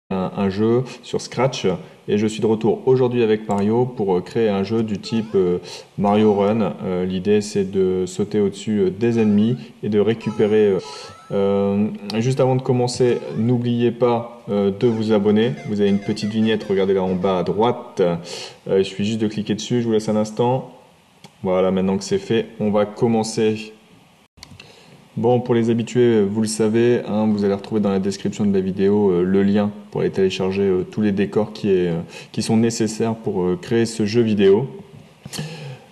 un jeu sur Scratch et je suis de retour aujourd'hui avec Mario pour créer un jeu du type Mario Run. L'idée c'est de sauter au-dessus des ennemis et de récupérer. Juste avant de commencer, n'oubliez pas de vous abonner. Vous avez une petite vignette, regardez là en bas à droite. Il suffit juste de cliquer dessus, je vous laisse un instant. Voilà, maintenant que c'est fait, on va commencer. Bon, pour les habitués, vous le savez, hein, vous allez retrouver dans la description de la vidéo le lien pour aller télécharger tous les décors qui sont nécessaires pour créer ce jeu vidéo.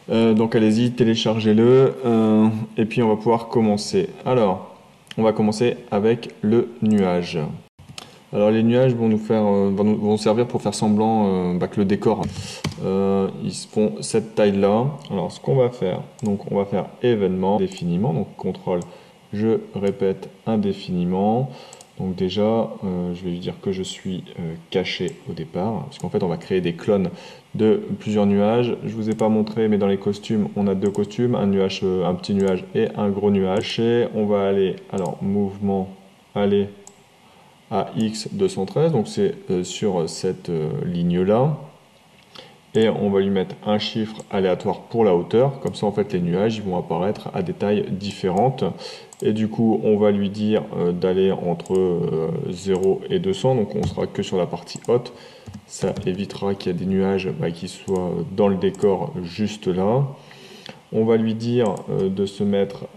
Donc allez-y, téléchargez-le et puis on va pouvoir commencer. Alors, on va commencer avec le nuage. Alors les nuages vont vont servir pour faire semblant que le décor, ils font cette taille-là. Alors ce qu'on va faire, donc on va faire événement indéfiniment, donc contrôle. Je répète indéfiniment. Donc déjà, je vais lui dire que je suis caché au départ, parce qu'en fait, on va créer des clones de plusieurs nuages. Je vous ai pas montré, mais dans les costumes, on a deux costumes, un nuage, un petit nuage et un gros nuage. Et on va aller, alors mouvement, aller à X 213, donc c'est sur cette ligne-là. Et on va lui mettre un chiffre aléatoire pour la hauteur, comme ça en fait les nuages ils vont apparaître à des tailles différentes. Et du coup on va lui dire d'aller entre 0 et 200, donc on sera que sur la partie haute. Ça évitera qu'il y ait des nuages qui soient dans le décor juste là. On va lui dire de se mettre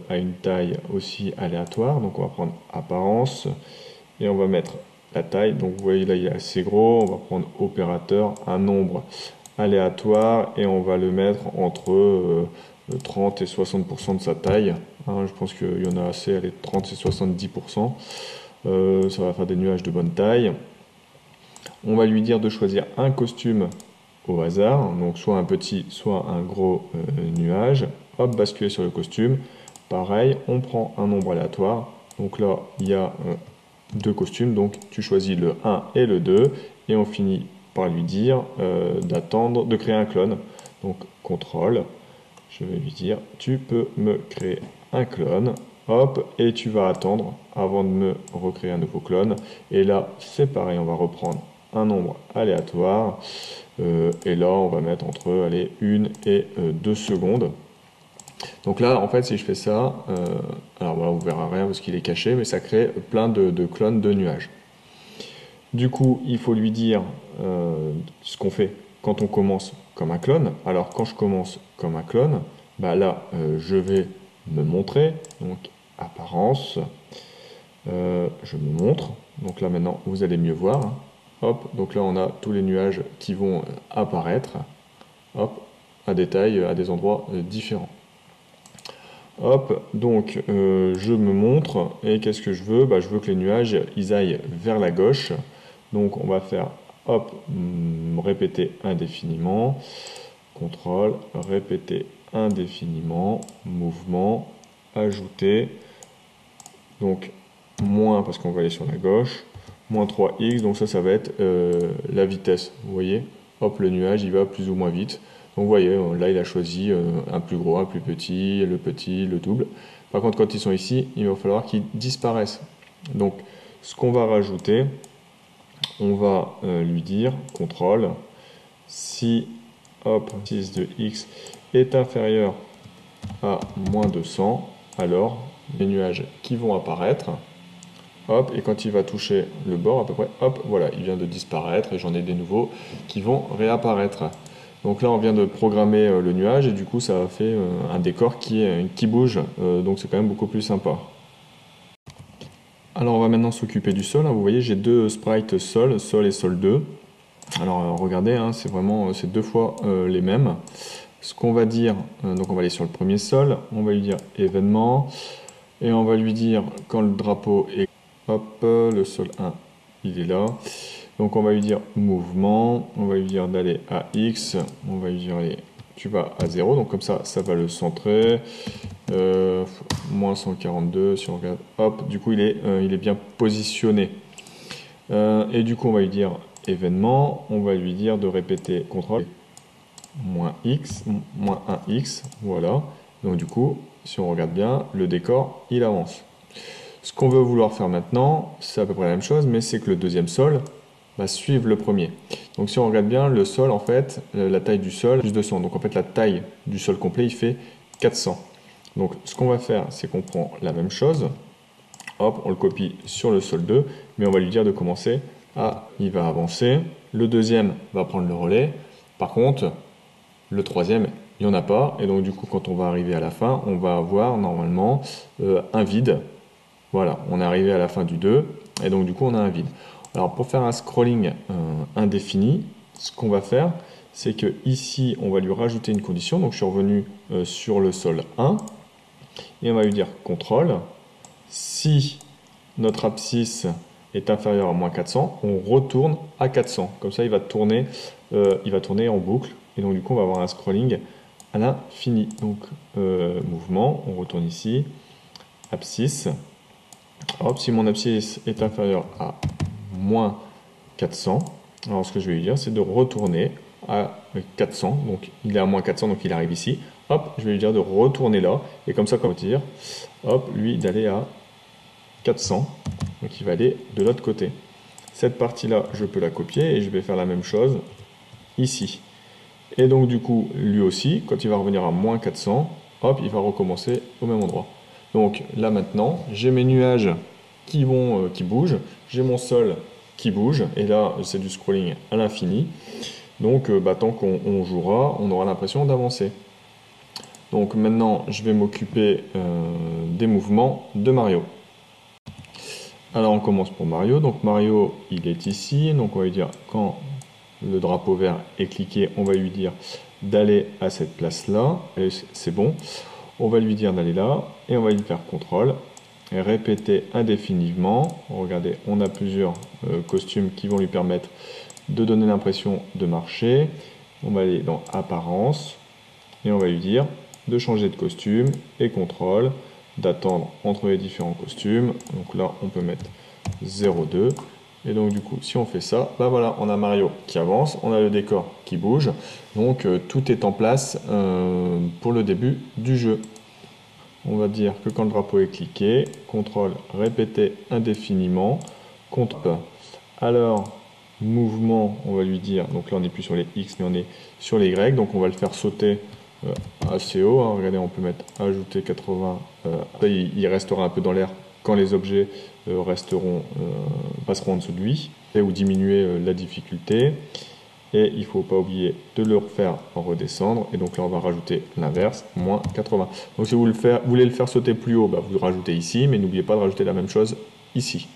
à une taille aussi aléatoire, donc on va prendre apparence et on va mettre la taille. Donc vous voyez là il est assez gros, on va prendre opérateur, un nombre aléatoire et on va le mettre entre 30 et 60% de sa taille. Hein, je pense qu'il y en a assez, allez, 30 et 70%. Ça va faire des nuages de bonne taille. On va lui dire de choisir un costume au hasard, donc soit un petit, soit un gros nuage. Hop, basculer sur le costume. Pareil, on prend un nombre aléatoire. Donc là, il y a deux costumes, donc tu choisis le 1 et le 2, et on finit par lui dire d'attendre, de créer un clone. Donc contrôle, je vais lui dire tu peux me créer un clone, hop, et tu vas attendre avant de me recréer un nouveau clone. Et là c'est pareil, on va reprendre un nombre aléatoire, et là on va mettre entre allez, 1 et 2 secondes. Donc là, en fait, si je fais ça, alors voilà, on verra rien parce qu'il est caché, mais ça crée plein de clones de nuages. Du coup, il faut lui dire ce qu'on fait quand on commence comme un clone. Alors, quand je commence comme un clone, là, je vais me montrer. Donc, apparence, je me montre. Donc là, maintenant, vous allez mieux voir. Hein. Hop, donc là, on a tous les nuages qui vont apparaître. Hop, à des tailles, à des endroits différents. Hop, donc je me montre et qu'est-ce que je veux? Je veux que les nuages ils aillent vers la gauche. Donc on va faire hop, répéter indéfiniment, contrôle, répéter indéfiniment, mouvement, ajouter, donc moins parce qu'on va aller sur la gauche, moins 3x, donc ça va être la vitesse, vous voyez? Hop, le nuage il va plus ou moins vite. Donc vous voyez, là il a choisi un plus gros, un plus petit, le double. Par contre, quand ils sont ici, il va falloir qu'ils disparaissent. Donc ce qu'on va rajouter, on va lui dire, contrôle, si hop, 6 de x est inférieur à moins 200, alors les nuages qui vont apparaître, hop, et quand il va toucher le bord à peu près, hop, voilà, il vient de disparaître et j'en ai des nouveaux qui vont réapparaître. Donc là, on vient de programmer le nuage et du coup, ça a fait un décor qui bouge, donc c'est quand même beaucoup plus sympa. Alors, on va maintenant s'occuper du sol. Hein. Vous voyez, j'ai deux sprites sol et sol 2. Alors, regardez, hein, c'est vraiment c'est deux fois les mêmes. Ce qu'on va dire, donc on va aller sur le premier sol, on va lui dire événement et on va lui dire quand le drapeau est hop, le sol 1, il est là. Donc on va lui dire mouvement, on va lui dire d'aller à X, on va lui dire allez, tu vas à 0, donc comme ça va le centrer, moins 142, si on regarde, hop, du coup il est bien positionné. Et du coup on va lui dire événement, on va lui dire de répéter contrôle, moins X, moins 1X, voilà, donc du coup, si on regarde bien, le décor il avance. Ce qu'on veut vouloir faire maintenant, c'est à peu près la même chose, mais c'est que le deuxième sol, va suivre le premier. Donc si on regarde bien, le sol, en fait, la taille du sol, plus 200. Donc en fait, la taille du sol complet, il fait 400. Donc ce qu'on va faire, c'est qu'on prend la même chose, hop, on le copie sur le sol 2, mais on va lui dire de commencer à, il va avancer. Le deuxième va prendre le relais. Par contre, le troisième, il n'y en a pas. Et donc du coup, quand on va arriver à la fin, on va avoir normalement un vide. Voilà, on est arrivé à la fin du 2, et donc du coup, on a un vide. Alors pour faire un scrolling indéfini, ce qu'on va faire, c'est que ici, on va lui rajouter une condition. Donc je suis revenu sur le sol 1, et on va lui dire CTRL. Si notre abscisse est inférieur à moins 400, on retourne à 400. Comme ça, il va tourner en boucle. Et donc, du coup, on va avoir un scrolling à l'infini. Donc, mouvement, on retourne ici. Abscisse. Hop, si mon abscisse est inférieur à moins 400, alors ce que je vais lui dire, c'est de retourner à 400. Donc, il est à moins 400, donc il arrive ici. Hop, je vais lui dire de retourner là. Et comme ça, quand on va dire, hop, lui, d'aller à 400, donc il va aller de l'autre côté. Cette partie-là, je peux la copier et je vais faire la même chose ici. Et donc du coup, lui aussi, quand il va revenir à moins 400, hop, il va recommencer au même endroit. Donc là maintenant, j'ai mes nuages qui bougent, j'ai mon sol qui bouge, et là c'est du scrolling à l'infini. Donc tant qu'on jouera, on aura l'impression d'avancer. Donc maintenant, je vais m'occuper des mouvements de Mario. Alors on commence pour Mario. Donc Mario, il est ici. Donc on va lui dire quand le drapeau vert est cliqué, on va lui dire d'aller à cette place-là. C'est bon. On va lui dire d'aller là et on va lui faire CTRL et répéter indéfiniment. Regardez, on a plusieurs costumes qui vont lui permettre de donner l'impression de marcher. On va aller dans Apparence et on va lui dire de changer de costume et CTRL, d'attendre entre les différents costumes. Donc là, on peut mettre 0,2. Et donc du coup, si on fait ça, bah voilà, on a Mario qui avance, on a le décor qui bouge. Donc tout est en place pour le début du jeu. On va dire que quand le drapeau est cliqué, CTRL, répéter indéfiniment, CTRL. Alors, mouvement, on va lui dire, donc là on n'est plus sur les X, mais on est sur les Y, donc on va le faire sauter assez haut. Hein. Regardez, on peut mettre ajouter 80. Il restera un peu dans l'air quand les objets passeront en dessous de lui, ou diminuer la difficulté. Et il ne faut pas oublier de le refaire redescendre. Et donc là, on va rajouter l'inverse, moins 80. Donc si vous voulez le faire sauter plus haut, bah, vous le rajoutez ici, mais n'oubliez pas de rajouter la même chose ici.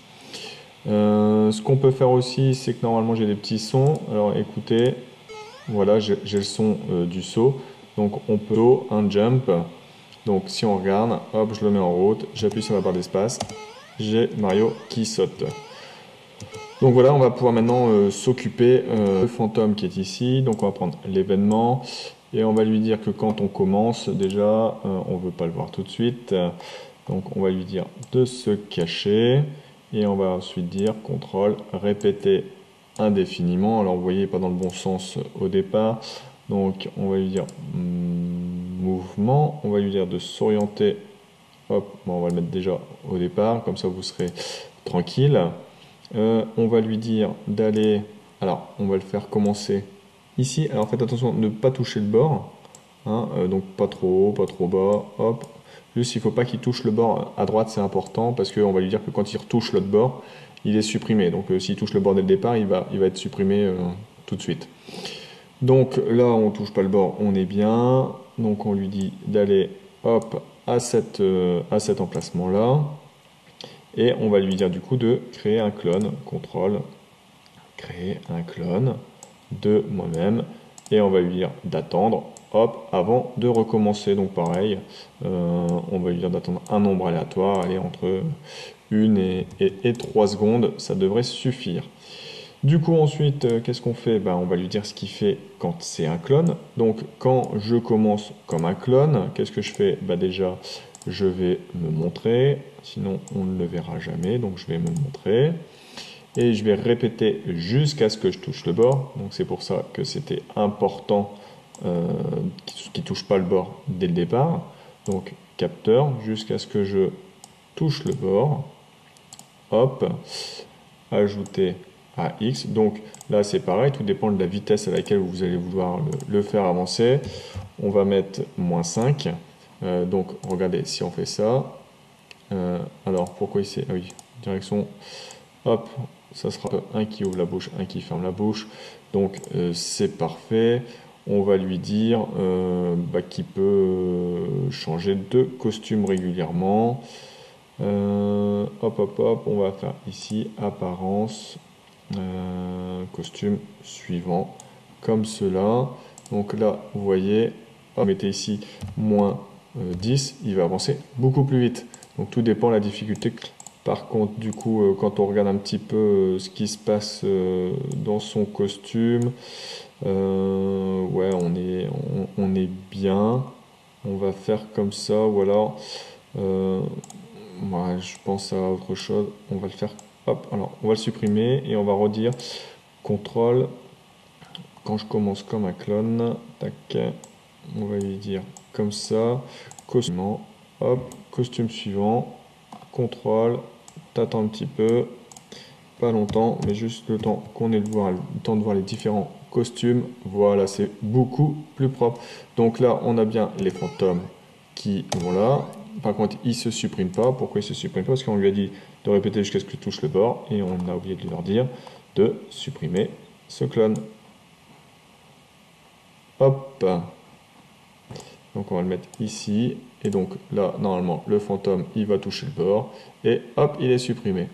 Ce qu'on peut faire aussi, c'est que normalement j'ai des petits sons. Alors écoutez, voilà, j'ai le son du saut. Donc on peut un jump. Donc si on regarde, hop, je le mets en route, j'appuie sur la barre d'espace, j'ai Mario qui saute. Donc voilà, on va pouvoir maintenant s'occuper du fantôme qui est ici. Donc on va prendre l'événement et on va lui dire que quand on commence, déjà, on ne veut pas le voir tout de suite. Donc on va lui dire de se cacher et on va ensuite dire CTRL, répéter indéfiniment. Alors vous voyez, pas dans le bon sens au départ. Donc on va lui dire mouvement, on va lui dire de s'orienter. Hop, bon, on va le mettre déjà au départ, comme ça vous serez tranquille. On va lui dire d'aller, alors on va le faire commencer ici. Alors faites attention de ne pas toucher le bord, hein, donc pas trop haut, pas trop bas, hop. Juste il ne faut pas qu'il touche le bord à droite, c'est important, parce qu'on va lui dire que quand il retouche l'autre bord, il est supprimé. Donc s'il touche le bord dès le départ, il va être supprimé tout de suite. Donc là, on ne touche pas le bord, on est bien. Donc on lui dit d'aller hop à cet emplacement-là. Et on va lui dire du coup de créer un clone. CTRL, créer un clone de moi-même. Et on va lui dire d'attendre, hop, avant de recommencer. Donc pareil, on va lui dire d'attendre un nombre aléatoire, allez, entre 1 et 3 secondes, ça devrait suffire. Du coup ensuite, qu'est-ce qu'on fait? On va lui dire ce qu'il fait quand c'est un clone. Donc quand je commence comme un clone, qu'est-ce que je fais? Déjà, je vais me montrer, sinon on ne le verra jamais, donc je vais me montrer. Et je vais répéter jusqu'à ce que je touche le bord. Donc c'est pour ça que c'était important qu'il ne touche pas le bord dès le départ. Donc capteur, jusqu'à ce que je touche le bord. Hop, ajouter à X. Donc là, c'est pareil, tout dépend de la vitesse à laquelle vous allez vouloir le faire avancer. On va mettre moins 5. Donc regardez, si on fait ça, alors pourquoi ici? Ah oui, direction, hop, ça sera un qui ouvre la bouche, un qui ferme la bouche. Donc c'est parfait. On va lui dire qu'il peut changer de costume régulièrement. Hop, hop, hop, on va faire ici apparence, costume suivant, comme cela. Donc là, vous voyez, vous mettez ici moins 10, il va avancer beaucoup plus vite. Donc tout dépend de la difficulté. Par contre, du coup, quand on regarde un petit peu ce qui se passe dans son costume, ouais, on est bien. On va faire comme ça, ou alors, moi, je pense à autre chose. On va le faire, hop, alors, on va le supprimer et on va redire contrôle. Quand je commence comme un clone, tac, on va lui dire comme ça, costume, hop, costume suivant, contrôle, t'attends un petit peu, pas longtemps, mais juste le temps qu'on ait le temps de voir les différents costumes. Voilà, c'est beaucoup plus propre. Donc là, on a bien les fantômes qui vont là. Par contre, ils se suppriment pas. Pourquoi ils se suppriment pas? Parce qu'on lui a dit de répéter jusqu'à ce qu'il touche le bord et on a oublié de leur dire de supprimer ce clone. Hop. Donc on va le mettre ici. Et donc là, normalement, le fantôme, il va toucher le bord. Et hop, il est supprimé.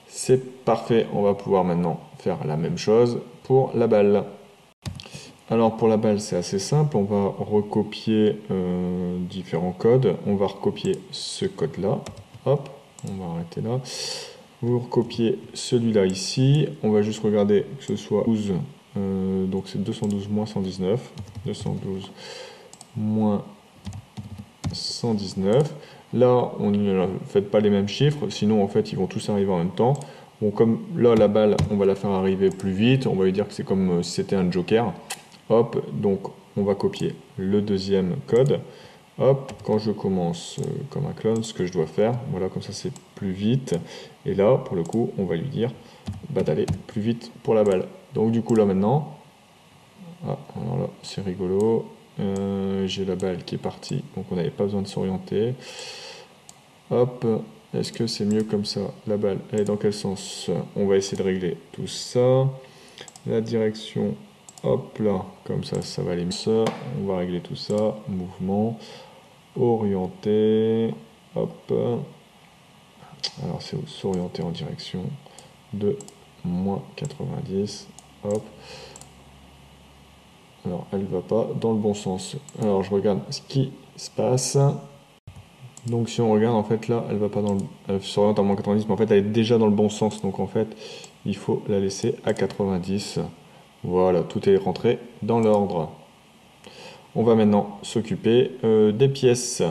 C'est parfait, on va pouvoir maintenant faire la même chose pour la balle. Alors pour la balle, c'est assez simple, on va recopier différents codes. On va recopier ce code-là, hop, on va arrêter là. Vous recopiez celui-là ici, on va juste regarder que ce soit 12, donc c'est 212 moins 119, 212 moins 119. Là, on ne fait pas les mêmes chiffres, sinon en fait ils vont tous arriver en même temps. Bon, comme là la balle, on va la faire arriver plus vite, on va lui dire que c'est comme si c'était un joker. Hop, donc on va copier le deuxième code. Hop, quand je commence comme un clone, ce que je dois faire, voilà, comme ça c'est plus vite. Et là, pour le coup, on va lui dire d'aller plus vite pour la balle. Donc du coup là maintenant, ah, alors là c'est rigolo. J'ai la balle qui est partie, donc on n'avait pas besoin de s'orienter. Hop, est-ce que c'est mieux comme ça? La balle, elle est dans quel sens? On va essayer de régler tout ça. La direction, hop là, comme ça va aller mieux. On va régler tout ça. Mouvement, orienter, hop. Alors c'est s'orienter en direction de moins 90, hop. Alors elle va pas dans le bon sens. Alors je regarde ce qui se passe. Donc si on regarde, en fait là, elle va pas dans elle s'oriente à moins 90, mais en fait elle est déjà dans le bon sens. Donc en fait, il faut la laisser à 90. Voilà, tout est rentré dans l'ordre. On va maintenant s'occuper des pièces.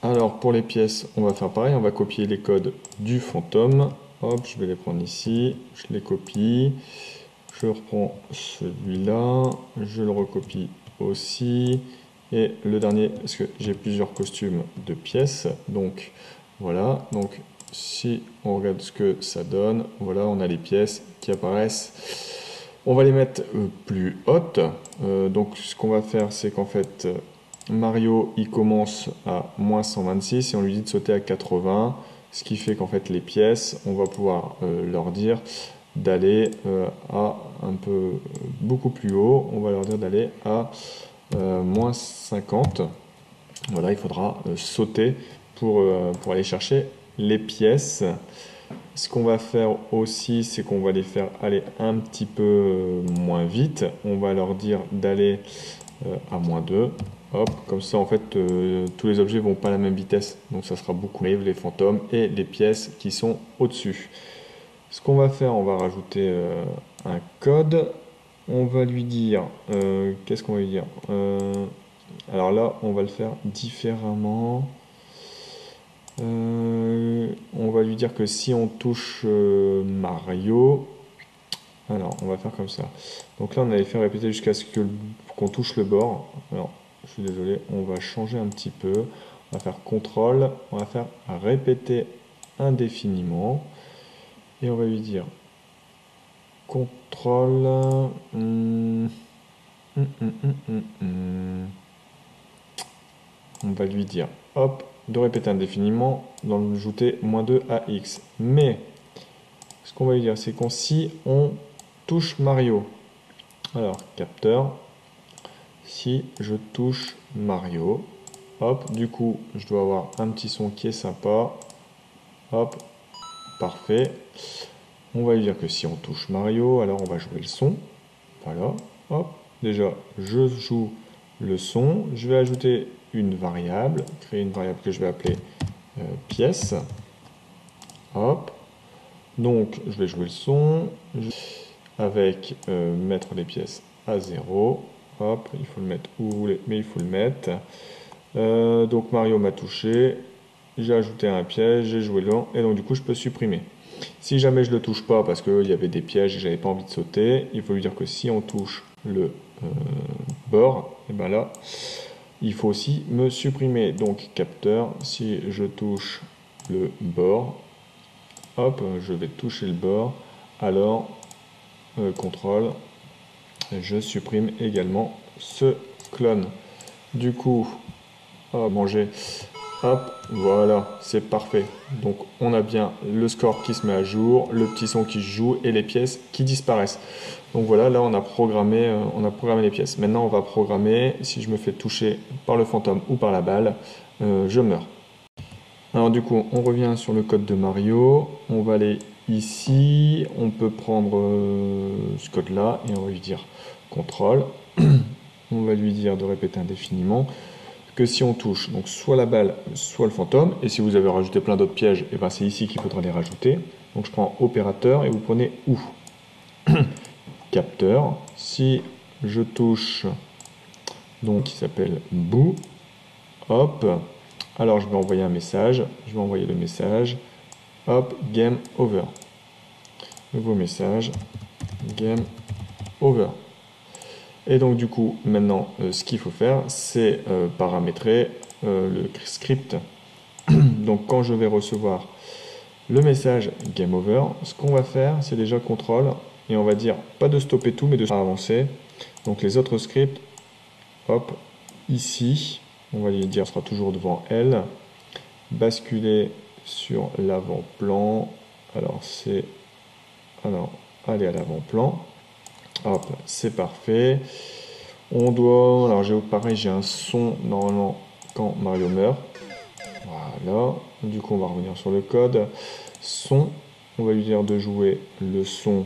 Alors pour les pièces, on va faire pareil, on va copier les codes du fantôme. Hop, je vais les prendre ici, je les copie. Je reprends celui-là, je le recopie aussi. Et le dernier, parce que j'ai plusieurs costumes de pièces, donc voilà. Donc si on regarde ce que ça donne, voilà, on a les pièces qui apparaissent. On va les mettre plus hautes. Donc ce qu'on va faire, c'est qu'en fait, Mario, il commence à moins 126 et on lui dit de sauter à 80. Ce qui fait qu'en fait, les pièces, on va pouvoir leur dire d'aller à un peu beaucoup plus haut. On va leur dire d'aller à moins 50. Voilà, il faudra sauter pour aller chercher les pièces. Ce qu'on va faire aussi, c'est qu'on va les faire aller un petit peu moins vite. On va leur dire d'aller à moins 2. Hop, comme ça en fait tous les objets vont pas à la même vitesse. Donc ça sera beaucoup mieux les fantômes et les pièces qui sont au-dessus. Ce qu'on va faire, on va rajouter un code. On va lui dire, qu'est-ce qu'on va lui dire? Alors là, on va le faire différemment. On va lui dire que si on touche Mario, alors on va faire comme ça. Donc là, on avait fait répéter jusqu'à ce qu'on touche le bord. Alors, je suis désolé, on va changer un petit peu. On va faire contrôle, on va faire répéter indéfiniment. Et on va lui dire Contrôle. On va lui dire, hop, de répéter indéfiniment, d'ajouter -2 à x. Mais, ce qu'on va lui dire, c'est qu'on si on touche Mario. Alors, capteur, si je touche Mario, hop, du coup, je dois avoir un petit son qui est sympa. Hop, parfait. On va lui dire que si on touche Mario, alors on va jouer le son. Voilà, hop, déjà, je joue le son. Je vais ajouter une variable, créer une variable que je vais appeler pièce. Hop, donc je vais jouer le son avec mettre les pièces à 0. Hop, il faut le mettre où vous voulez, mais il faut le mettre. Donc Mario m'a touché, j'ai ajouté un piège, j'ai joué le long, et donc du coup je peux supprimer. Si jamais je ne le touche pas parce qu'il y avait des pièges et j'avais pas envie de sauter, il faut lui dire que si on touche le bord, et ben là, il faut aussi me supprimer. Donc capteur, si je touche le bord, hop, je vais toucher le bord, alors contrôle, je supprime également ce clone. Du coup, manger. Hop, voilà, c'est parfait. Donc on a bien le score qui se met à jour, le petit son qui se joue et les pièces qui disparaissent. Donc voilà, là on a programmé les pièces. Maintenant on va programmer, si je me fais toucher par le fantôme ou par la balle, je meurs. Alors du coup, on revient sur le code de Mario, on va aller ici, on peut prendre ce code là et on va lui dire contrôle. On va lui dire de répéter indéfiniment que si on touche donc soit la balle, soit le fantôme, et si vous avez rajouté plein d'autres pièges, et ben c'est ici qu'il faudra les rajouter. Donc je prends opérateur et vous prenez où capteur. Si je touche donc qui s'appelle bout, hop, alors je vais envoyer un message, je vais envoyer le message, hop, game over. Nouveau message, game over. Et donc du coup, maintenant, ce qu'il faut faire, c'est paramétrer le script. Donc quand je vais recevoir le message game over, ce qu'on va faire, c'est déjà contrôle, et on va dire pas de stopper tout, mais de avancer. Donc les autres scripts, hop, ici, on va lui dire, on sera toujours devant elle, basculer sur l'avant-plan, alors c'est, alors, aller à l'avant-plan, hop, c'est parfait. On doit, alors pareil, j'ai un son normalement quand Mario meurt. Voilà, du coup on va revenir sur le code. Son, on va lui dire de jouer le son,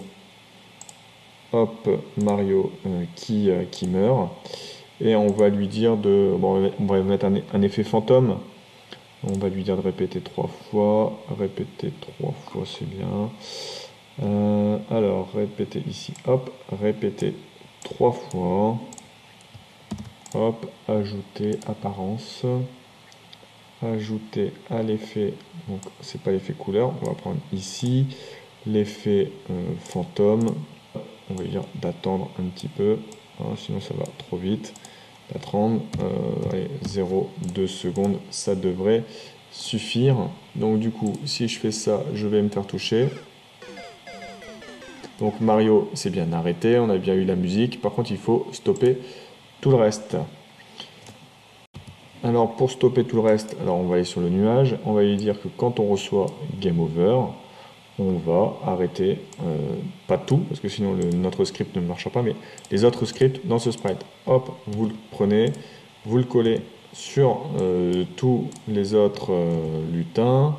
hop, Mario qui meurt. Et on va lui dire de, bon, on va mettre un effet fantôme. On va lui dire de répéter 3 fois. Répéter 3 fois, c'est bien. Alors, répéter ici, hop, répéter 3 fois. Hop, ajouter apparence, ajouter à l'effet, donc c'est pas l'effet couleur, on va prendre ici l'effet fantôme, on va dire d'attendre un petit peu, hein, sinon ça va trop vite, d'attendre, 0,2 secondes, ça devrait suffire. Donc du coup, si je fais ça, je vais me faire toucher. Donc Mario c'est bien arrêté, on a bien eu la musique, par contre il faut stopper tout le reste. Alors pour stopper tout le reste, alors on va aller sur le nuage, on va lui dire que quand on reçoit Game Over, on va arrêter, pas tout, parce que sinon notre script ne marchera pas, mais les autres scripts dans ce sprite. Hop, vous le prenez, vous le collez sur tous les autres lutins,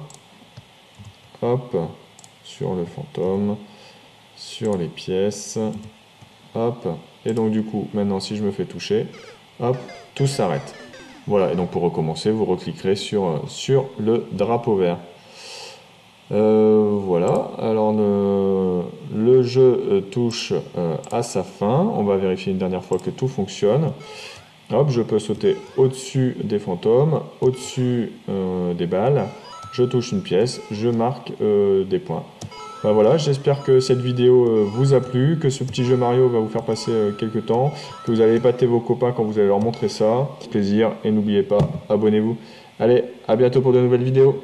hop, sur le fantôme, sur les pièces, hop, et donc du coup, maintenant si je me fais toucher, hop, tout s'arrête. Voilà, et donc pour recommencer, vous recliquerez sur le drapeau vert. Voilà, alors le jeu touche à sa fin. On va vérifier une dernière fois que tout fonctionne. Hop, je peux sauter au-dessus des fantômes, au-dessus des balles. Je touche une pièce, je marque des points. Ben voilà, j'espère que cette vidéo vous a plu, que ce petit jeu Mario va vous faire passer quelques temps, que vous allez épater vos copains quand vous allez leur montrer ça. Plaisir, et n'oubliez pas, abonnez-vous. Allez, à bientôt pour de nouvelles vidéos.